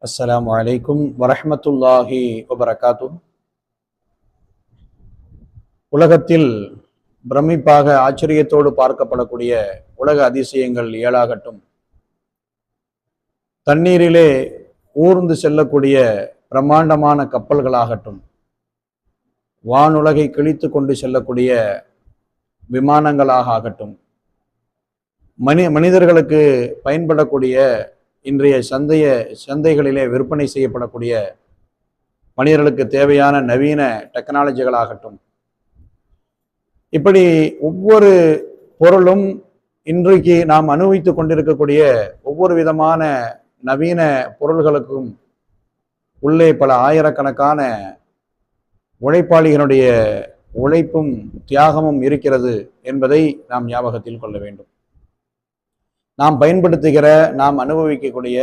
அஸ்ஸலாமு அலைக்கும் வரஹ்மத்துல்லாஹி வபரகாத்து. உலகத்தில் பிரமிப்பாக ஆச்சரியத்தோடு பார்க்கப்படக்கூடிய உலக அதிசயங்கள் ஏழாகட்டும், தண்ணீரிலே ஊர்ந்து செல்லக்கூடிய பிரம்மாண்டமான கப்பல்களாகட்டும், வானுலகை கிழித்து கொண்டு செல்லக்கூடிய விமானங்களாக ஆகட்டும், மனிதர்களுக்கு பயன்படக்கூடிய இன்றைய சந்தைகளிலே விற்பனை செய்யப்படக்கூடிய மனிதர்களுக்கு தேவையான நவீன டெக்னாலஜிகளாகட்டும், இப்படி ஒவ்வொரு பொருளும் இன்றைக்கு நாம் அனுபவித்துக் கொண்டிருக்கக்கூடிய ஒவ்வொரு விதமான நவீன பொருள்களுக்கும் உள்ளே பல ஆயிரக்கணக்கான உழைப்பாளிகளுடைய உழைப்பும் தியாகமும் இருக்கிறது என்பதை நாம் ஞாபகத்தில் கொள்ள வேண்டும். நாம் பயன்படுத்துகிற, நாம் அனுபவிக்கக்கூடிய